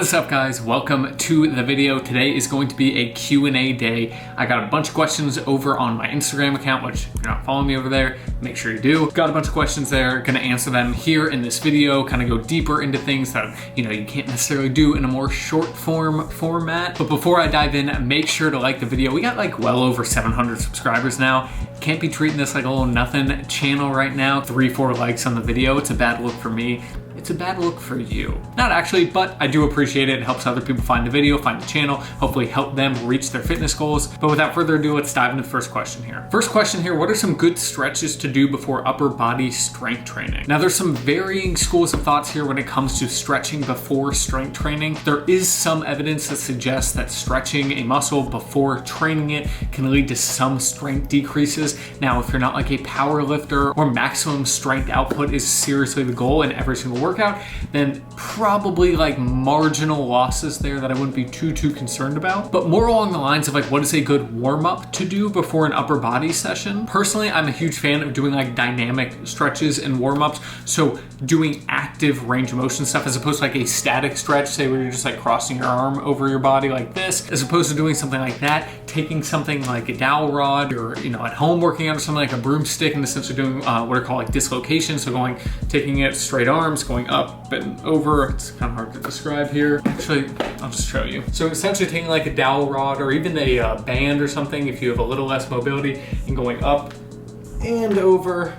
What is up, guys? Welcome to the video. Today is going to be a Q&A day. I got a bunch of questions over on my Instagram account, which if you're not following me over there, make sure you do. Got a bunch of questions there, gonna answer them here in this video, kind of go deeper into things that you can't necessarily do in a more short form format. But before I dive in, make sure to like the video. We got like well over 700 subscribers now. Can't be treating this like a little nothing channel right now. 3-4 likes on the video. It's a bad look for me. It's a bad look for you. Not actually, but I do appreciate it. It helps other people find the video, find the channel, hopefully help them reach their fitness goals. But without further ado, let's dive into the first question here. First question here, what are some good stretches to do before upper body strength training? Now, there's some varying schools of thoughts here when it comes to stretching before strength training. There is some evidence that suggests that stretching a muscle before training it can lead to some strength decreases. Now, if you're not like a power lifter or maximum strength output is seriously the goal in every single workout, then probably like marginal losses there that I wouldn't be too concerned about. But more along the lines of like, what is a good warm-up to do before an upper body session? Personally, I'm a huge fan of doing like dynamic stretches and warm-ups. So doing active range of motion stuff as opposed to like a static stretch, say where you're just like crossing your arm over your body like this, as opposed to doing something like that, taking something like a dowel rod or at home working out or something like a broomstick, and essentially doing what are called like dislocations. So taking it straight arms, going up and over. It's kind of hard to describe here. Actually, I'll just show you. So essentially taking like a dowel rod or even a band or something if you have a little less mobility, and going up and over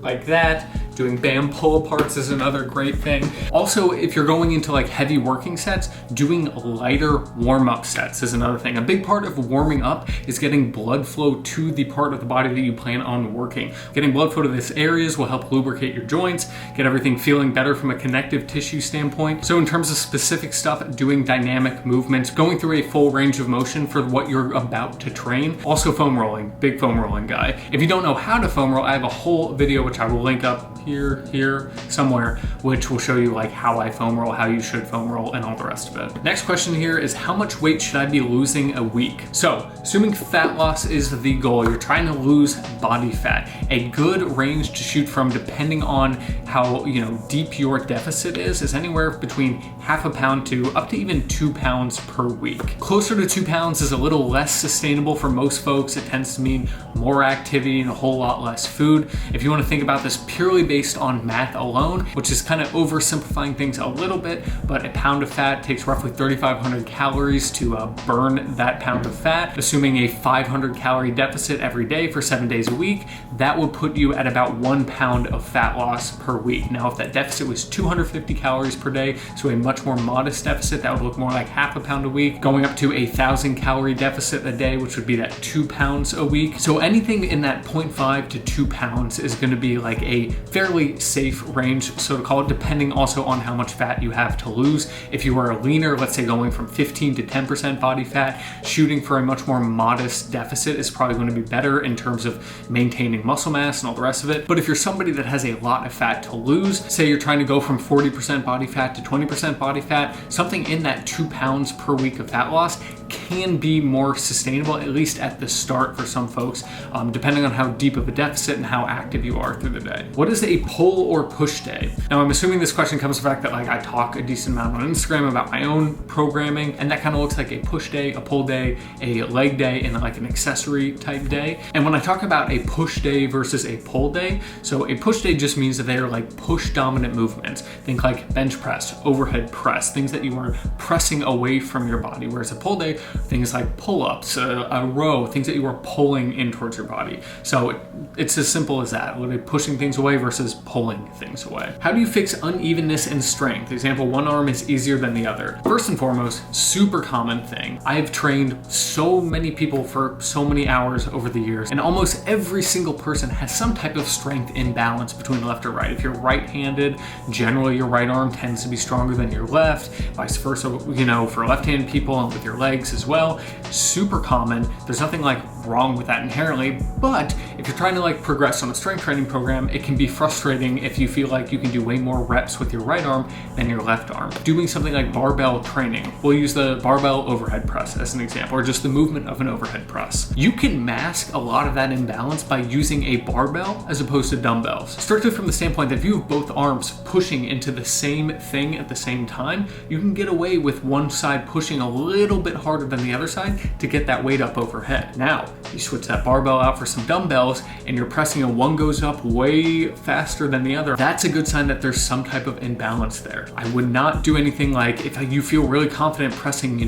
like that. Doing band pull aparts is another great thing. Also, if you're going into like heavy working sets, doing lighter warm-up sets is another thing. A big part of warming up is getting blood flow to the part of the body that you plan on working. Getting blood flow to these areas will help lubricate your joints, get everything feeling better from a connective tissue standpoint. So in terms of specific stuff, doing dynamic movements, going through a full range of motion for what you're about to train. Also foam rolling, big foam rolling guy. If you don't know how to foam roll, I have a whole video which I will link up here somewhere, which will show you like how I foam roll, how you should foam roll, and all the rest of it. Next question here is, how much weight should I be losing a week? So assuming fat loss is the goal, you're trying to lose body fat. A good range to shoot from, depending on how deep your deficit is anywhere between half a pound to up to even 2 pounds per week. Closer to 2 pounds is a little less sustainable for most folks. It tends to mean more activity and a whole lot less food. If you want to think about this purely based on math alone, which is kind of oversimplifying things a little bit, but a pound of fat takes roughly 3,500 calories to burn that pound of fat. Assuming a 500 calorie deficit every day for 7 days a week, that would put you at about 1 pound of fat loss per week. Now, if that deficit was 250 calories per day, so a much more modest deficit, that would look more like half a pound a week, going up to a 1,000 calorie deficit a day, which would be that 2 pounds a week. So anything in that 0.5 to 2 pounds is going to be like a fairly safe range, so to call it, depending also on how much fat you have to lose. If you are a leaner, let's say going from 15 to 10% body fat, shooting for a much more modest deficit is probably going to be better in terms of maintaining muscle mass and all the rest of it. But if you're somebody that has a lot of fat to lose, say you're trying to go from 40% body fat to 20% body fat, something in that 2 pounds per week of fat loss can be more sustainable, at least at the start for some folks, depending on how deep of a deficit and how active you are through the day. What is a pull or push day? Now, I'm assuming this question comes from the fact that like I talk a decent amount on Instagram about my own programming, and that kind of looks like a push day, a pull day, a leg day, and like an accessory type day. And when I talk about a push day versus a pull day, so a push day just means that they are like push dominant movements. Think like bench press, overhead press, things that you are pressing away from your body, whereas a pull day, things like pull-ups, a row, things that you are pulling in towards your body. So it's as simple as that, literally pushing things away versus pulling things away. How do you fix unevenness in strength? Example, one arm is easier than the other. First and foremost, super common thing. I have trained so many people for so many hours over the years, and almost every single person has some type of strength imbalance between left or right. If you're right-handed, generally your right arm tends to be stronger than your left, vice versa, for left-handed people and with your legs as well. Super common. There's nothing like wrong with that inherently, but if you're trying to like progress on a strength training program, it can be frustrating if you feel like you can do way more reps with your right arm than your left arm. Doing something like barbell training, we'll use the barbell overhead press as an example, or just the movement of an overhead press. You can mask a lot of that imbalance by using a barbell as opposed to dumbbells. Strictly from the standpoint that if you have both arms pushing into the same thing at the same time, you can get away with one side pushing a little bit harder than the other side to get that weight up overhead. Now, you switch that barbell out for some dumbbells and you're pressing and one goes up way faster than the other. That's a good sign that there's some type of imbalance there. I would not do anything like if you feel really confident pressing,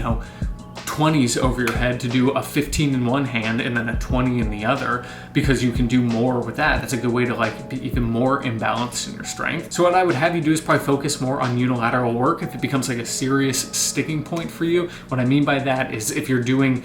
20s over your head to do a 15 in one hand and then a 20 in the other, because you can do more with that. That's a good way to like be even more imbalanced in your strength. So what I would have you do is probably focus more on unilateral work if it becomes like a serious sticking point for you. What I mean by that is if you're doing,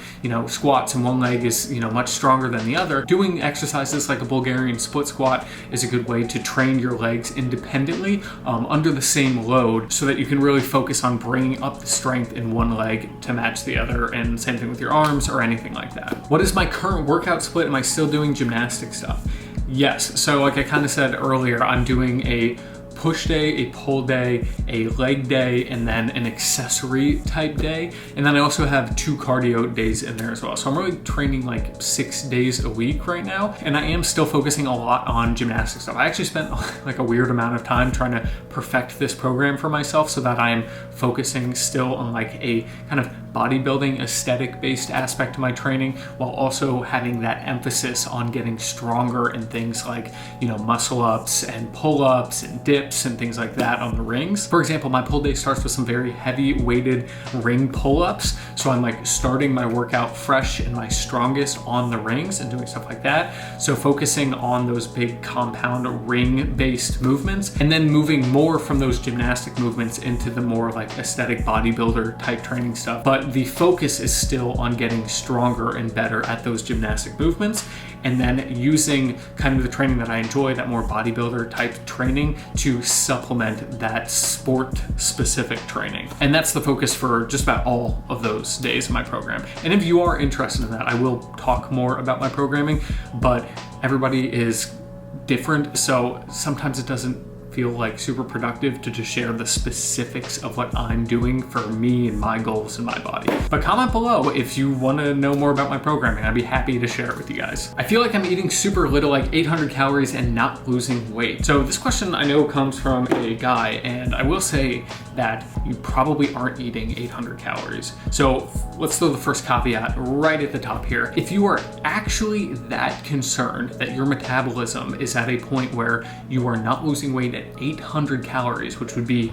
squats and one leg is, much stronger than the other, doing exercises like a Bulgarian split squat is a good way to train your legs independently under the same load so that you can really focus on bringing up the strength in one leg to match the other, and same thing with your arms or anything like that. What is my current workout split? Am I still doing gymnastic stuff? Yes. So like I kind of said earlier, I'm doing a push day, a pull day, a leg day, and then an accessory type day. And then I also have 2 cardio days in there as well. So I'm really training like 6 days a week right now. And I am still focusing a lot on gymnastic stuff. I actually spent like a weird amount of time trying to perfect this program for myself so that I am focusing still on like a kind of bodybuilding aesthetic based aspect to my training, while also having that emphasis on getting stronger in things like, muscle ups and pull ups and dips and things like that on the rings. For example, my pull day starts with some very heavy weighted ring pull ups. So I'm like starting my workout fresh and my strongest on the rings and doing stuff like that. So focusing on those big compound ring based movements, and then moving more from those gymnastic movements into the more like aesthetic bodybuilder type training stuff. But the focus is still on getting stronger and better at those gymnastic movements, and then using kind of the training that I enjoy, that more bodybuilder type training, to supplement that sport specific training. And that's the focus for just about all of those days of my program. And if you are interested in that, I will talk more about my programming, but everybody is different. So sometimes it doesn't feel like super productive to just share the specifics of what I'm doing for me and my goals and my body. But comment below if you want to know more about my programming. I'd be happy to share it with you guys. I feel like I'm eating super little, like 800 calories and not losing weight. So this question I know comes from a guy, and I will say that you probably aren't eating 800 calories. So let's throw the first caveat right at the top here. If you are actually that concerned that your metabolism is at a point where you are not losing weight at 800 calories, which would be,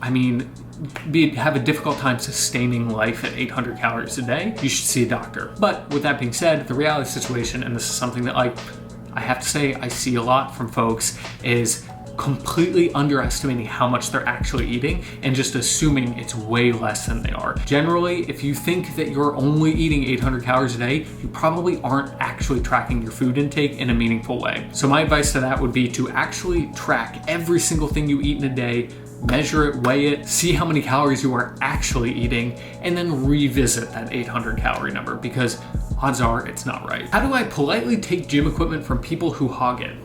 have a difficult time sustaining life at 800 calories a day, you should see a doctor. But with that being said, the reality situation, and this is something that I have to say I see a lot from folks, is completely underestimating how much they're actually eating and just assuming it's way less than they are. Generally, if you think that you're only eating 800 calories a day, you probably aren't actually tracking your food intake in a meaningful way. So my advice to that would be to actually track every single thing you eat in a day, measure it, weigh it, see how many calories you are actually eating, and then revisit that 800 calorie number, because odds are it's not right. How do I politely take gym equipment from people who hog it?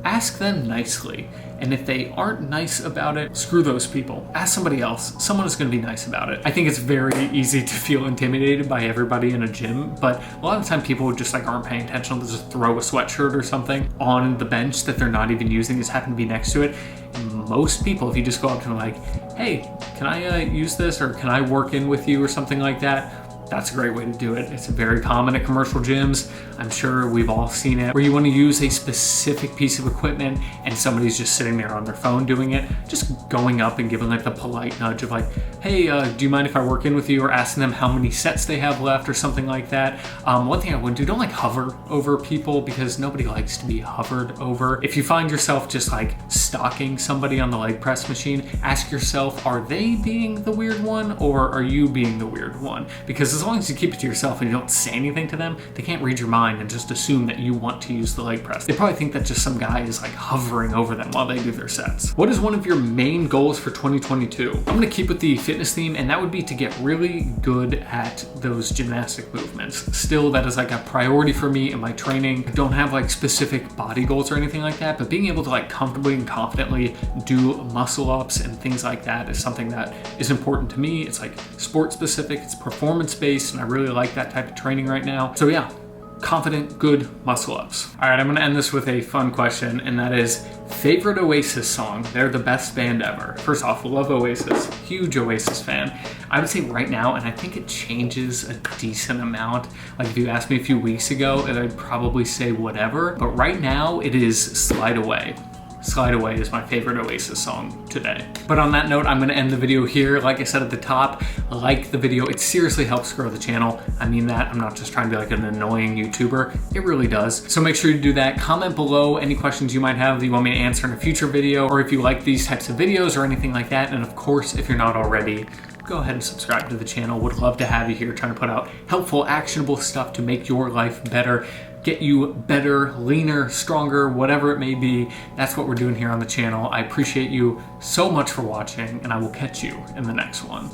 Ask them nicely, and if they aren't nice about it, screw those people. Ask somebody else. Someone is going to be nice about it. I think it's very easy to feel intimidated by everybody in a gym, but a lot of the time people just aren't paying attention. They'll just throw a sweatshirt or something on the bench that they're not even using, just happen to be next to it. And most people, if you just go up to them like, hey, can I use this, or can I work in with you or something like that, that's a great way to do it. It's very common at commercial gyms. I'm sure we've all seen it, where you want to use a specific piece of equipment and somebody's just sitting there on their phone doing it. Just going up and giving the polite nudge of hey, do you mind if I work in with you, or asking them how many sets they have left or something like that. One thing I wouldn't do, don't hover over people, because nobody likes to be hovered over. If you find yourself just stalking somebody on the leg press machine, ask yourself, are they being the weird one, or are you being the weird one? Because Because as long as you keep it to yourself and you don't say anything to them, they can't read your mind and just assume that you want to use the leg press. They probably think that just some guy is like hovering over them while they do their sets. What is one of your main goals for 2022? I'm gonna keep with the fitness theme, and that would be to get really good at those gymnastic movements. Still, that is like a priority for me in my training. I don't have like specific body goals or anything like that, but being able to like comfortably and confidently do muscle ups and things like that is something that is important to me. It's like sport specific, it's performance based, and I really like that type of training right now. So yeah, confident, good muscle ups. All right, I'm gonna end this with a fun question, and that is favorite Oasis song. They're the best band ever. First off, love Oasis, huge Oasis fan. I would say right now, and I think it changes a decent amount. Like if you asked me a few weeks ago, I'd probably say whatever, but right now it is Slide Away. Slide Away is my favorite Oasis song today. But on that note, I'm gonna end the video here. Like I said at the top, like the video. It seriously helps grow the channel. I mean that. I'm not just trying to be like an annoying YouTuber. It really does. So make sure you do that. Comment below any questions you might have that you want me to answer in a future video, or if you like these types of videos or anything like that. And of course, if you're not already, go ahead and subscribe to the channel. Would love to have you here trying to put out helpful, actionable stuff to make your life better, get you better, leaner, stronger, whatever it may be. That's what we're doing here on the channel. I appreciate you so much for watching, and I will catch you in the next one.